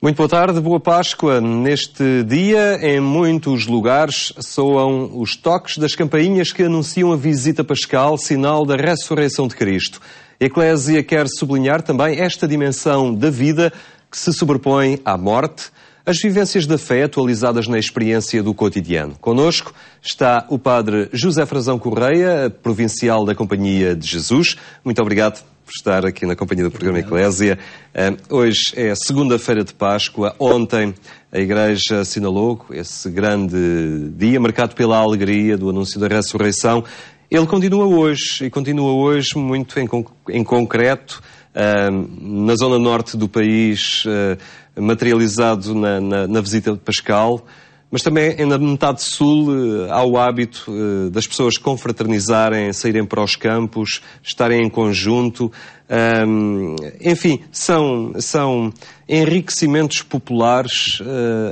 Muito boa tarde, boa Páscoa. Neste dia, em muitos lugares, soam os toques das campainhas que anunciam a visita pascal, sinal da ressurreição de Cristo. A Eclésia quer sublinhar também esta dimensão da vida que se sobrepõe à morte, as vivências da fé atualizadas na experiência do cotidiano. Connosco está o padre José Frazão Correia, provincial da Companhia de Jesus. Muito obrigado por estar aqui na companhia do programa Eclésia. Hoje é segunda-feira de Páscoa. Ontem a Igreja assinalou esse grande dia marcado pela alegria do anúncio da ressurreição. Ele continua hoje muito em concreto, na zona norte do país, materializado na visita pascal, mas também na metade sul há o hábito das pessoas confraternizarem, saírem para os campos, estarem em conjunto. Enfim, são enriquecimentos populares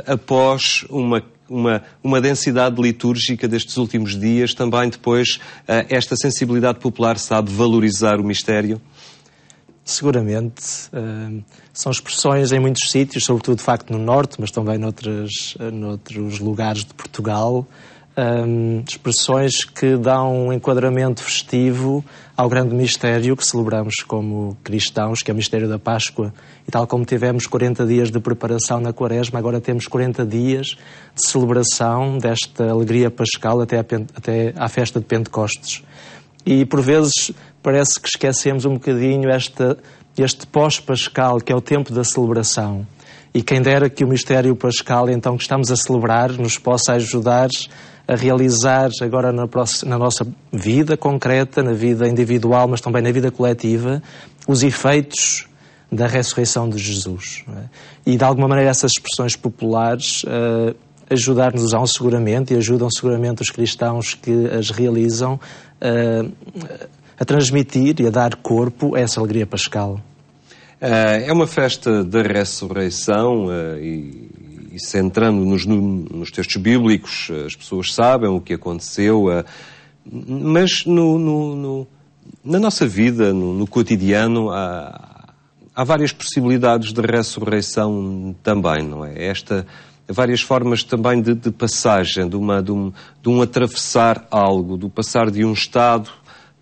após uma densidade litúrgica destes últimos dias. Também depois esta sensibilidade popular sabe valorizar o mistério? Seguramente. São expressões em muitos sítios, sobretudo de facto no norte, mas também noutros lugares de Portugal, expressões que dão um enquadramento festivo ao grande mistério que celebramos como cristãos, que é o mistério da Páscoa. E tal como tivemos 40 dias de preparação na Quaresma, agora temos 40 dias de celebração desta alegria pascal até à festa de Pentecostes. E por vezes parece que esquecemos um bocadinho este pós-pascal, que é o tempo da celebração. E quem dera que o mistério pascal, então, que estamos a celebrar, nos possa ajudar a realizar agora na nossa vida concreta, na vida individual, mas também na vida coletiva, os efeitos da ressurreição de Jesus. Não é? E de alguma maneira essas expressões populares ajudar-nos seguramente, e ajudam seguramente os cristãos que as realizam a transmitir e a dar corpo a essa alegria pascal. É uma festa da ressurreição e centrando-nos nos textos bíblicos, as pessoas sabem o que aconteceu, mas na nossa vida, no cotidiano, há várias possibilidades de ressurreição também, não é? Várias formas também de passagem, de um atravessar algo, do passar de um estado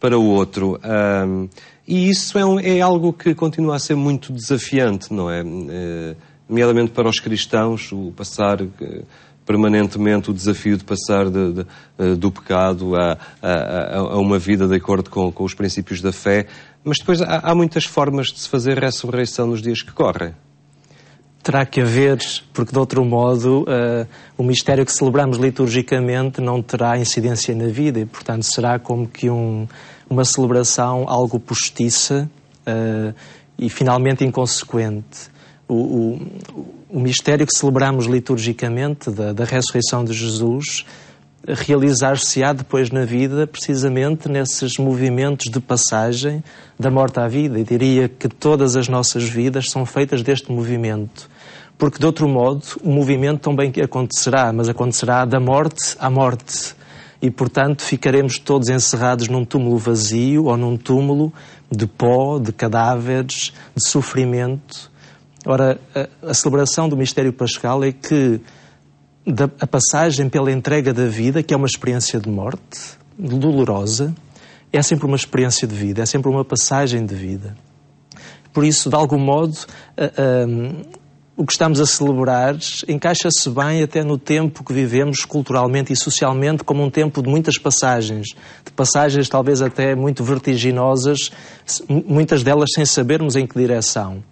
para o outro. E isso é algo que continua a ser muito desafiante, não é? Nomeadamente para os cristãos, o passar permanentemente, o desafio de passar do pecado a uma vida de acordo com os princípios da fé. Mas depois há muitas formas de se fazer ressurreição nos dias que correm. Terá que haver, porque de outro modo o mistério que celebramos liturgicamente não terá incidência na vida e, portanto, será como que uma celebração algo postiça e finalmente inconsequente. O mistério que celebramos liturgicamente da ressurreição de Jesus realizar-se-á depois na vida precisamente nesses movimentos de passagem da morte à vida. E diria que todas as nossas vidas são feitas deste movimento. Porque, de outro modo, o movimento também acontecerá, mas acontecerá da morte à morte. E, portanto, ficaremos todos encerrados num túmulo vazio ou num túmulo de pó, de cadáveres, de sofrimento. Ora, a celebração do mistério pascal é que a passagem pela entrega da vida, que é uma experiência de morte, dolorosa, é sempre uma experiência de vida, é sempre uma passagem de vida. Por isso, de algum modo, o que estamos a celebrar encaixa-se bem até no tempo que vivemos culturalmente e socialmente como um tempo de muitas passagens, de passagens talvez até muito vertiginosas, muitas delas sem sabermos em que direção.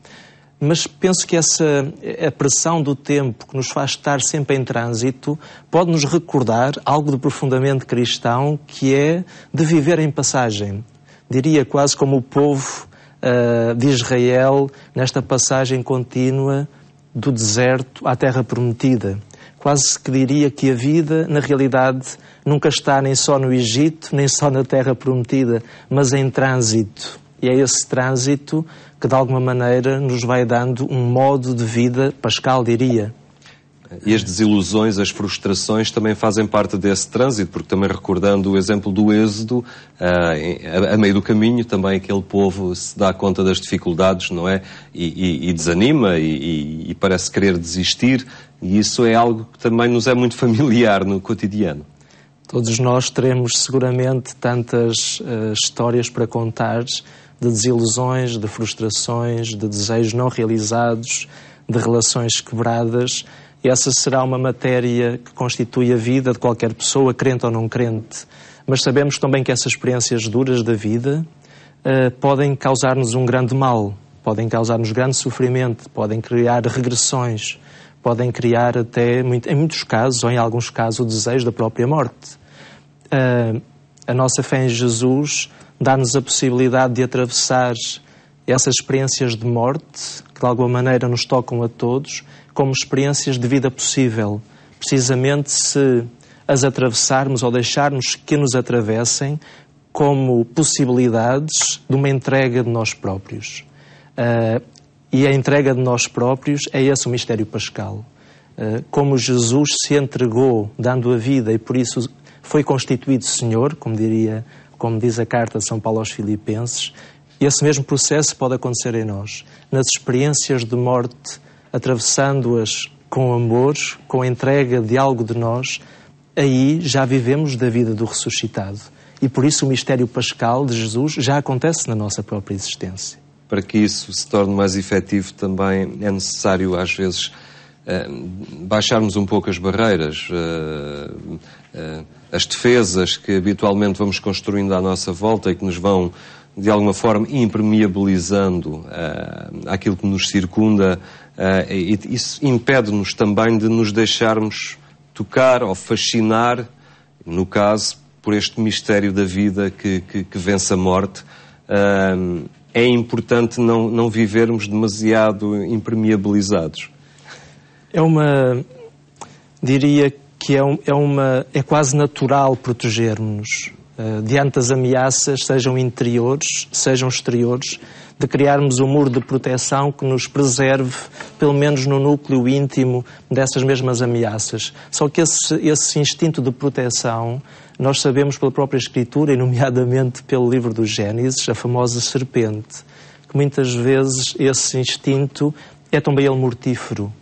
Mas penso que a pressão do tempo que nos faz estar sempre em trânsito pode nos recordar algo de profundamente cristão, que é de viver em passagem. Diria quase como o povo de Israel nesta passagem contínua do deserto à terra prometida. Quase que diria que a vida, na realidade, nunca está nem só no Egito, nem só na terra prometida, mas em trânsito. E é esse trânsito que, de alguma maneira, nos vai dando um modo de vida pascal, diria. E as desilusões, as frustrações também fazem parte desse trânsito, porque também recordando o exemplo do Êxodo, a meio do caminho também aquele povo se dá conta das dificuldades, não é? E desanima e parece querer desistir, e isso é algo que também nos é muito familiar no cotidiano. Todos nós teremos seguramente tantas histórias para contar de desilusões, de frustrações, de desejos não realizados, de relações quebradas. Essa será uma matéria que constitui a vida de qualquer pessoa, crente ou não crente. Mas sabemos também que essas experiências duras da vida podem causar-nos um grande mal, podem causar-nos grande sofrimento, podem criar regressões, podem criar até, em muitos casos, ou em alguns casos, o desejo da própria morte. A nossa fé em Jesus dá-nos a possibilidade de atravessar essas experiências de morte, que de alguma maneira nos tocam a todos, como experiências de vida possível, precisamente se as atravessarmos ou deixarmos que nos atravessem como possibilidades de uma entrega de nós próprios. E a entrega de nós próprios é esse o mistério pascal. Como Jesus se entregou dando a vida e por isso foi constituído Senhor, como diz a carta de São Paulo aos Filipenses, esse mesmo processo pode acontecer em nós, nas experiências de morte, atravessando-as com amor, com a entrega de algo de nós, aí já vivemos da vida do ressuscitado. E por isso o mistério pascal de Jesus já acontece na nossa própria existência. Para que isso se torne mais efetivo também é necessário, às vezes, baixarmos um pouco as barreiras, as defesas que habitualmente vamos construindo à nossa volta e que nos vão, de alguma forma, impermeabilizando aquilo que nos circunda, e isso impede-nos também de nos deixarmos tocar ou fascinar, no caso, por este mistério da vida que vence a morte. É importante não vivermos demasiado impermeabilizados. Diria que é quase natural protegermos-nos diante das ameaças, sejam interiores, sejam exteriores, de criarmos um muro de proteção que nos preserve, pelo menos no núcleo íntimo, dessas mesmas ameaças. Só que esse instinto de proteção, nós sabemos pela própria Escritura, e nomeadamente pelo livro do Gênesis, a famosa serpente, que muitas vezes esse instinto é também ele mortífero.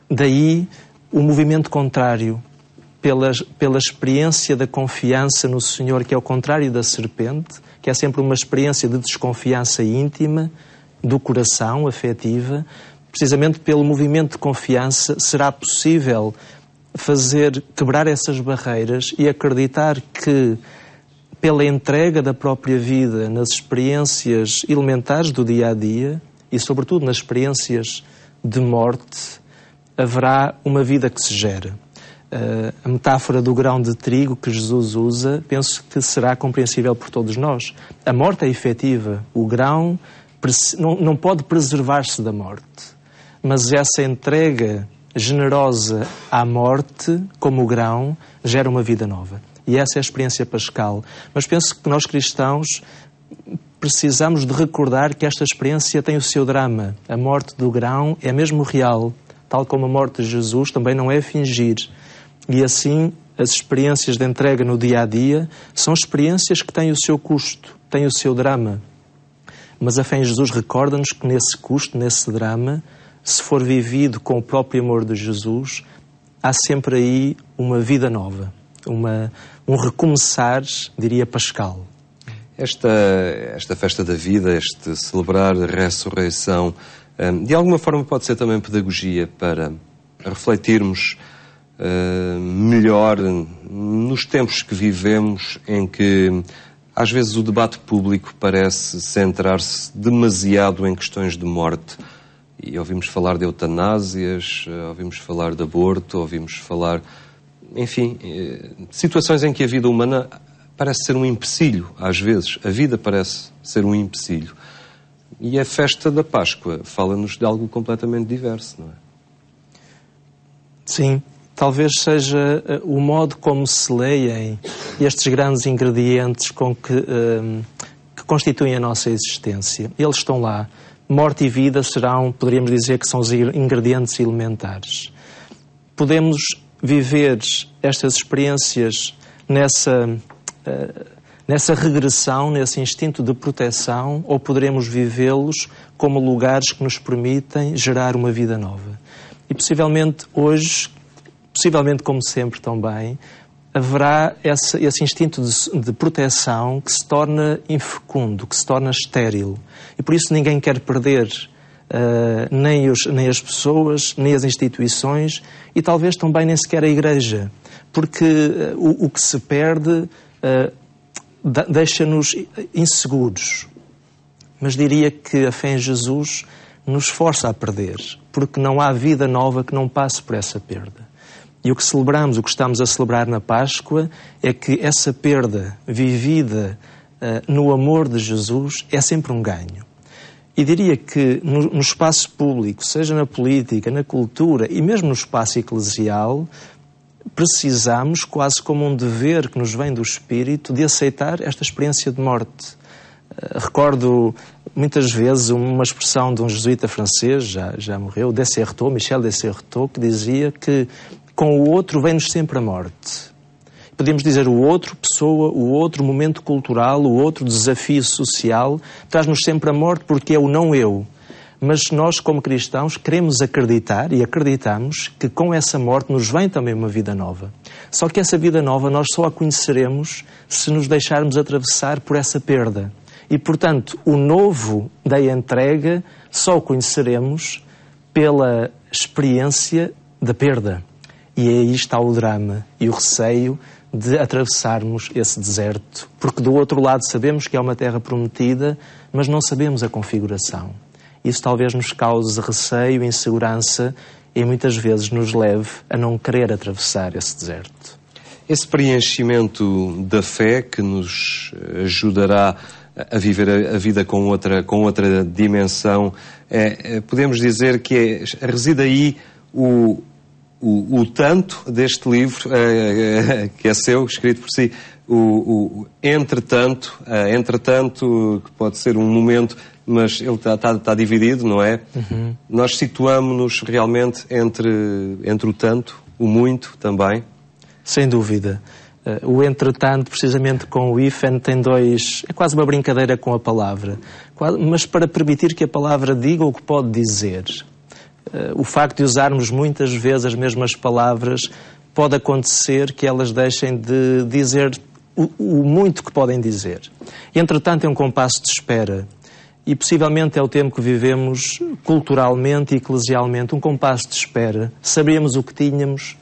Daí o movimento contrário, pela experiência da confiança no Senhor, que é o contrário da serpente, que é sempre uma experiência de desconfiança íntima, do coração, afetiva. Precisamente pelo movimento de confiança será possível quebrar essas barreiras e acreditar que, pela entrega da própria vida nas experiências elementares do dia-a-dia e, sobretudo, nas experiências de morte, haverá uma vida que se gera. A metáfora do grão de trigo que Jesus usa, penso que será compreensível por todos nós. A morte é efetiva. O grão não pode preservar-se da morte. Mas essa entrega generosa à morte, como o grão, gera uma vida nova. E essa é a experiência pascal. Mas penso que nós cristãos precisamos de recordar que esta experiência tem o seu drama. A morte do grão é mesmo real, tal como a morte de Jesus também não é fingir. E assim, as experiências de entrega no dia-a-dia são experiências que têm o seu custo, têm o seu drama. Mas a fé em Jesus recorda-nos que nesse custo, nesse drama, se for vivido com o próprio amor de Jesus, há sempre aí uma vida nova, um recomeçar, diria, pascal. Esta festa da vida, este celebrar a ressurreição, de alguma forma pode ser também pedagogia para refletirmos melhor nos tempos que vivemos, em que às vezes o debate público parece centrar-se demasiado em questões de morte. E ouvimos falar de eutanásias, ouvimos falar de aborto, ouvimos falar, enfim, situações em que a vida humana parece ser um empecilho, às vezes. A vida parece ser um empecilho. E a festa da Páscoa fala-nos de algo completamente diverso, não é? Sim. Talvez seja o modo como se leem estes grandes ingredientes que constituem a nossa existência. Eles estão lá, morte e vida poderíamos dizer que são os ingredientes elementares. Podemos viver estas experiências nessa regressão, nesse instinto de proteção, ou poderemos vivê-los como lugares que nos permitem gerar uma vida nova. E possivelmente hoje, como sempre também, haverá esse instinto de proteção que se torna infecundo, que se torna estéril. E por isso ninguém quer perder nem as pessoas, nem as instituições e talvez também nem sequer a Igreja. Porque o que se perde deixa-nos inseguros. Mas diria que a fé em Jesus nos força a perder, porque não há vida nova que não passe por essa perda. E o que celebramos, o que estamos a celebrar na Páscoa, é que essa perda vivida no amor de Jesus é sempre um ganho. E diria que no espaço público, seja na política, na cultura e mesmo no espaço eclesial, precisamos, quase como um dever que nos vem do Espírito, de aceitar esta experiência de morte. Recordo muitas vezes uma expressão de um jesuíta francês, já morreu, Michel Desserteau, que dizia que com o outro vem-nos sempre a morte. Podemos dizer o outro pessoa, o outro momento cultural, o outro desafio social, traz-nos sempre a morte porque é o não eu. Mas nós, como cristãos, queremos acreditar e acreditamos que com essa morte nos vem também uma vida nova. Só que essa vida nova nós só a conheceremos se nos deixarmos atravessar por essa perda. E, portanto, o novo da entrega só o conheceremos pela experiência da perda. E aí está o drama e o receio de atravessarmos esse deserto. Porque do outro lado sabemos que é uma terra prometida, mas não sabemos a configuração. Isso talvez nos cause receio, insegurança e muitas vezes nos leve a não querer atravessar esse deserto. Esse preenchimento da fé que nos ajudará a viver a vida com outra dimensão, podemos dizer que reside aí o tanto deste livro, que é seu, escrito por si, entretanto, que pode ser um momento, mas ele está dividido, não é? Uhum. Nós situamos-nos realmente entre o tanto, o muito também. Sem dúvida. O entretanto, precisamente com o hífen, tem dois... É quase uma brincadeira com a palavra. Mas para permitir que a palavra diga o que pode dizer. O facto de usarmos muitas vezes as mesmas palavras pode acontecer que elas deixem de dizer o muito que podem dizer. Entretanto, é um compasso de espera. E possivelmente é o tempo que vivemos culturalmente e eclesialmente, um compasso de espera. Sabemos o que tínhamos,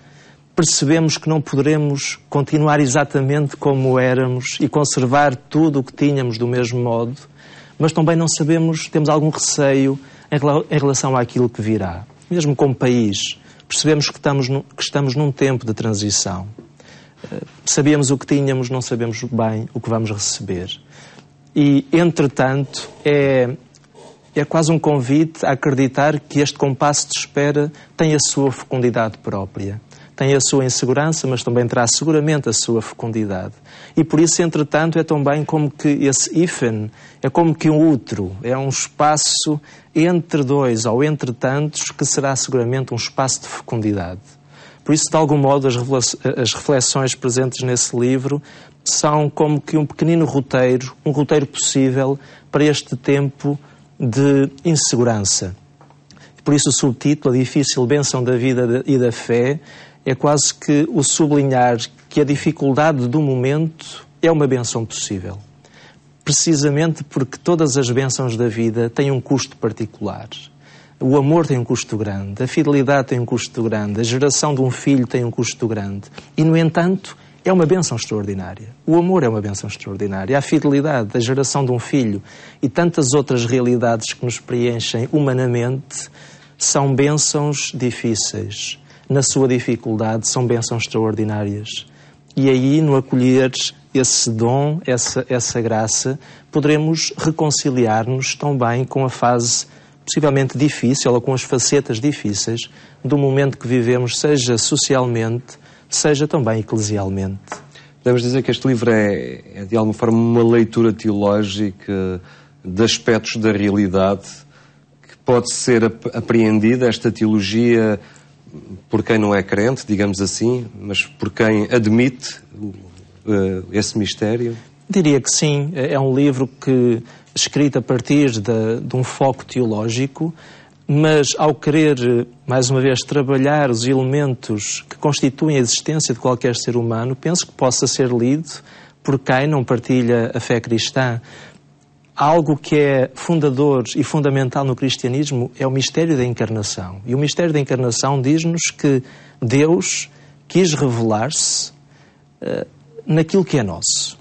percebemos que não poderemos continuar exatamente como éramos e conservar tudo o que tínhamos do mesmo modo, mas também não sabemos, temos algum receio em relação àquilo que virá. Mesmo como país, percebemos que estamos num tempo de transição. Sabíamos o que tínhamos, não sabemos bem o que vamos receber. E, entretanto, é quase um convite a acreditar que este compasso de espera tem a sua fecundidade própria. Tem a sua insegurança, mas também terá seguramente a sua fecundidade. E por isso, entretanto, é também como que esse hífen, é como que um útero, é um espaço entre dois, ou entre tantos, que será seguramente um espaço de fecundidade. Por isso, de algum modo, as reflexões presentes nesse livro são como que um pequenino roteiro, um roteiro possível para este tempo de insegurança. Por isso o subtítulo, A Difícil Bênção da Vida e da Fé, é quase que o sublinhar que a dificuldade do momento é uma bênção possível. Precisamente porque todas as bênçãos da vida têm um custo particular. O amor tem um custo grande, a fidelidade tem um custo grande, a geração de um filho tem um custo grande. E, no entanto, é uma bênção extraordinária. O amor é uma bênção extraordinária. A fidelidade, a geração de um filho e tantas outras realidades que nos preenchem humanamente são bênçãos difíceis. Na sua dificuldade, são bênçãos extraordinárias. E aí, no acolher esse dom, essa graça, poderemos reconciliar-nos também com a fase possivelmente difícil ou com as facetas difíceis do momento que vivemos, seja socialmente, seja também eclesialmente. Podemos dizer que este livro é de alguma forma uma leitura teológica de aspectos da realidade pode ser apreendida esta teologia por quem não é crente, digamos assim, mas por quem admite esse mistério? Diria que sim. É um livro escrito a partir de um foco teológico, mas ao querer, mais uma vez, trabalhar os elementos que constituem a existência de qualquer ser humano, penso que possa ser lido por quem não partilha a fé cristã. Algo que é fundador e fundamental no cristianismo é o mistério da encarnação. E o mistério da encarnação diz-nos que Deus quis revelar-se naquilo que é nosso.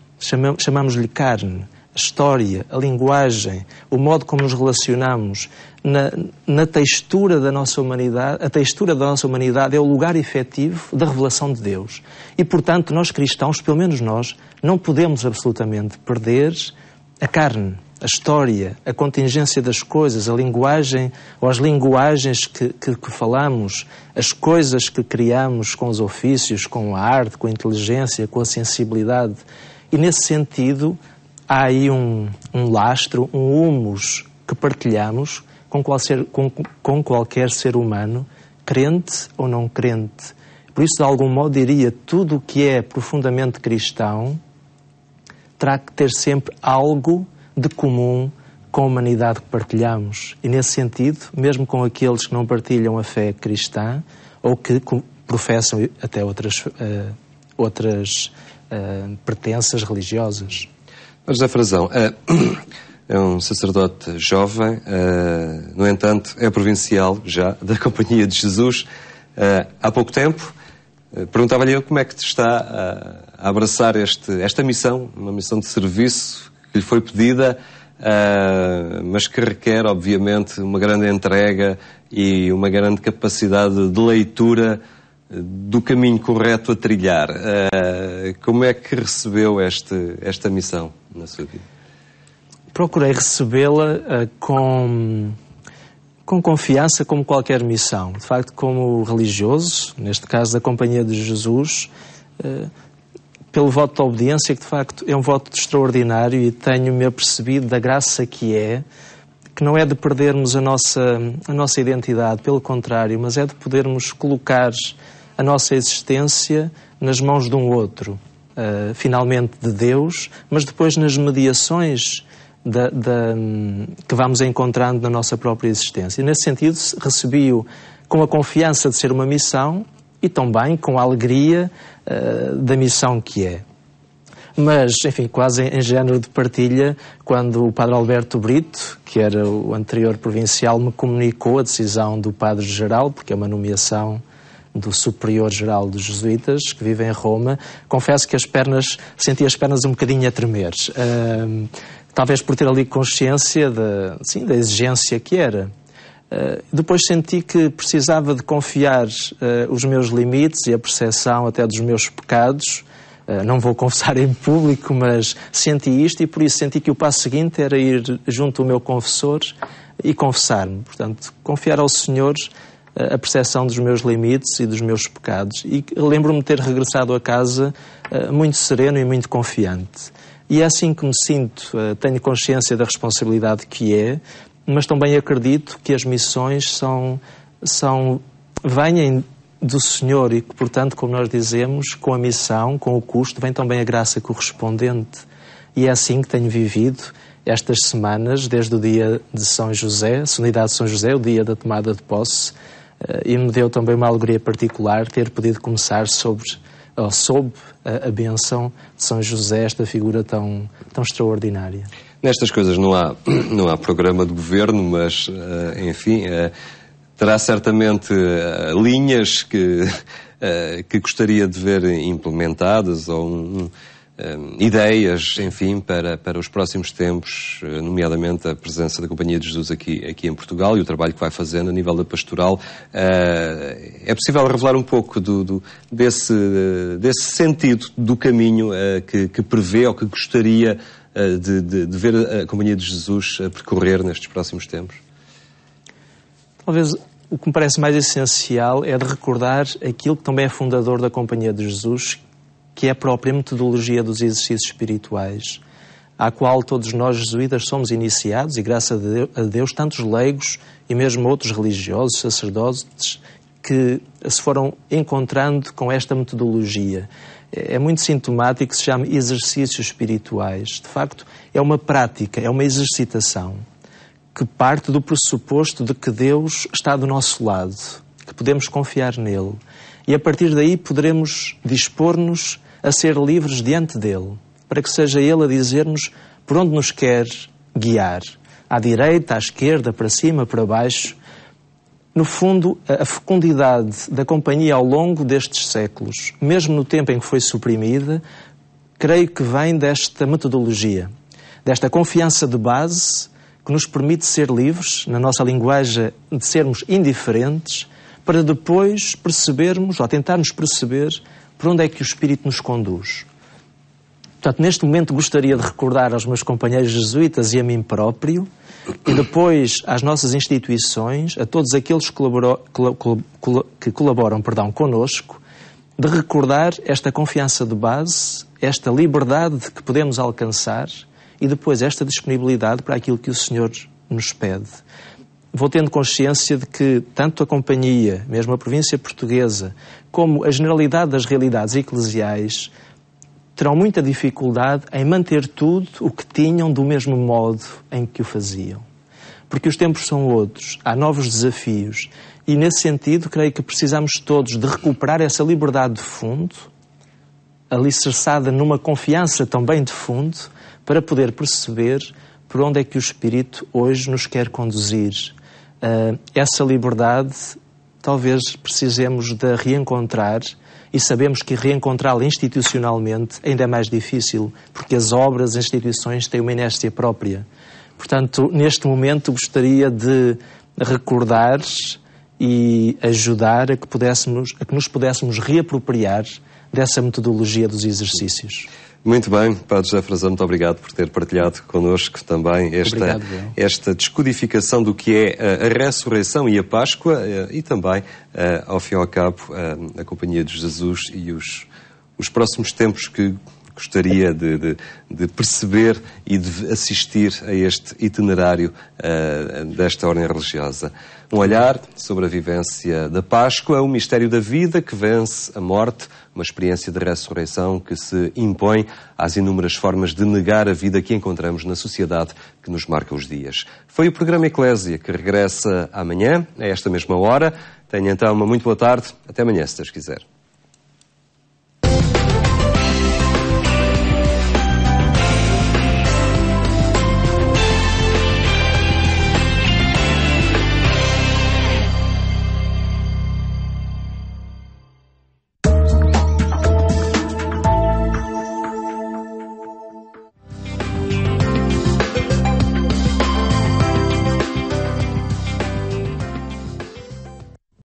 Chamamos-lhe carne, a história, a linguagem, o modo como nos relacionamos, na textura da nossa humanidade. A textura da nossa humanidade é o lugar efetivo da revelação de Deus. E, portanto, nós cristãos, pelo menos nós, não podemos absolutamente perder a carne, a história, a contingência das coisas, a linguagem ou as linguagens que falamos, as coisas que criamos com os ofícios, com a arte, com a inteligência, com a sensibilidade. E, nesse sentido, há aí um lastro, um humus que partilhamos com qualquer ser humano, crente ou não crente. Por isso, de algum modo, diria, tudo o que é profundamente cristão terá que ter sempre algo de comum com a humanidade que partilhamos. E, nesse sentido, mesmo com aqueles que não partilham a fé cristã ou que professam até outras pertenças religiosas. José Frazão é um sacerdote jovem, no entanto, é provincial já da Companhia de Jesus há pouco tempo. Perguntava-lhe eu como é que te está a abraçar esta missão, uma missão de serviço que lhe foi pedida, mas que requer, obviamente, uma grande entrega e uma grande capacidade de leitura do caminho correto a trilhar. Como é que recebeu esta missão na sua vida? Procurei recebê-la com confiança, como qualquer missão. De facto, como religioso, neste caso da Companhia de Jesus, pelo voto de obediência, que de facto é um voto extraordinário, e tenho-me apercebido da graça que não é de perdermos a nossa identidade, pelo contrário, mas é de podermos colocar a nossa existência nas mãos de um outro, finalmente de Deus, mas depois nas mediações que vamos encontrando na nossa própria existência. E nesse sentido, recebi-o com a confiança de ser uma missão e também com a alegria da missão que é. Mas, enfim, quase em género de partilha, quando o Padre Alberto Brito, que era o anterior provincial, me comunicou a decisão do Padre-Geral, porque é uma nomeação do Superior-Geral dos Jesuítas, que vive em Roma, confesso que senti as pernas um bocadinho a tremer. Talvez por ter ali consciência da exigência que era. Depois senti que precisava de confiar os meus limites e a percepção até dos meus pecados. Não vou confessar em público, mas senti isto, e por isso senti que o passo seguinte era ir junto ao meu confessor e confessar-me. Portanto, confiar ao Senhor a percepção dos meus limites e dos meus pecados. E lembro-me de ter regressado a casa muito sereno e muito confiante. E é assim que me sinto. Tenho consciência da responsabilidade que é, mas também acredito que as missões vêm do Senhor e que, portanto, como nós dizemos, com a missão, com o custo, vem também a graça correspondente. E é assim que tenho vivido estas semanas, desde o dia de São José, a solenidade de São José, o dia da tomada de posse, e me deu também uma alegria particular ter podido começar sob a bênção de São José, esta figura tão extraordinária. Nestas coisas não há programa de governo, mas, enfim, terá certamente linhas que gostaria de ver implementadas ou ideias, enfim, para os próximos tempos, nomeadamente a presença da Companhia de Jesus aqui em Portugal e o trabalho que vai fazendo a nível da pastoral. É possível revelar um pouco desse sentido do caminho que prevê ou que gostaria de ver a Companhia de Jesus a percorrer nestes próximos tempos? Talvez o que me parece mais essencial é de recordar aquilo que também é fundador da Companhia de Jesus, que é a própria metodologia dos exercícios espirituais. à qual todos nós jesuítas somos iniciados, e graças a Deus tantos leigos e mesmo outros religiosos, sacerdotes, que se foram encontrando com esta metodologia. É muito sintomático que se chame exercícios espirituais. De facto, é uma prática, é uma exercitação que parte do pressuposto de que Deus está do nosso lado, que podemos confiar nele. E a partir daí poderemos dispor-nos a ser livres diante dele, para que seja ele a dizer-nos por onde nos quer guiar. À direita, à esquerda, para cima, para baixo. No fundo, a fecundidade da companhia ao longo destes séculos, mesmo no tempo em que foi suprimida, creio que vem desta metodologia, desta confiança de base que nos permite ser livres, na nossa linguagem de sermos indiferentes, para depois percebermos, ou tentarmos perceber, por onde é que o Espírito nos conduz. Portanto, neste momento gostaria de recordar aos meus companheiros jesuítas e a mim próprio, e depois às nossas instituições, a todos aqueles que colaboram connosco, de recordar esta confiança de base, esta liberdade que podemos alcançar e depois esta disponibilidade para aquilo que o Senhor nos pede. Vou tendo consciência de que tanto a Companhia, mesmo a província portuguesa, como a generalidade das realidades eclesiais terão muita dificuldade em manter tudo o que tinham do mesmo modo em que o faziam. Porque os tempos são outros, há novos desafios e, nesse sentido, creio que precisamos todos de recuperar essa liberdade de fundo, alicerçada numa confiança também de fundo, para poder perceber por onde é que o Espírito hoje nos quer conduzir. Essa liberdade talvez precisemos de reencontrar, e sabemos que reencontrá-la institucionalmente ainda é mais difícil, porque as obras, as instituições têm uma inércia própria. Portanto, neste momento gostaria de recordar e ajudar a que nos pudéssemos reapropriar dessa metodologia dos exercícios. Muito bem, Padre José Frazão, muito obrigado por ter partilhado connosco também esta descodificação do que é a ressurreição e a Páscoa e também, ao fim e ao cabo, a Companhia de Jesus e os próximos tempos que gostaria de perceber e de assistir a este itinerário desta ordem religiosa. Um olhar sobre a vivência da Páscoa, o mistério da vida que vence a morte, uma experiência de ressurreição que se impõe às inúmeras formas de negar a vida que encontramos na sociedade que nos marca os dias. Foi o programa Eclésia que regressa amanhã, a esta mesma hora. Tenha então uma muito boa tarde. Até amanhã, se Deus quiser.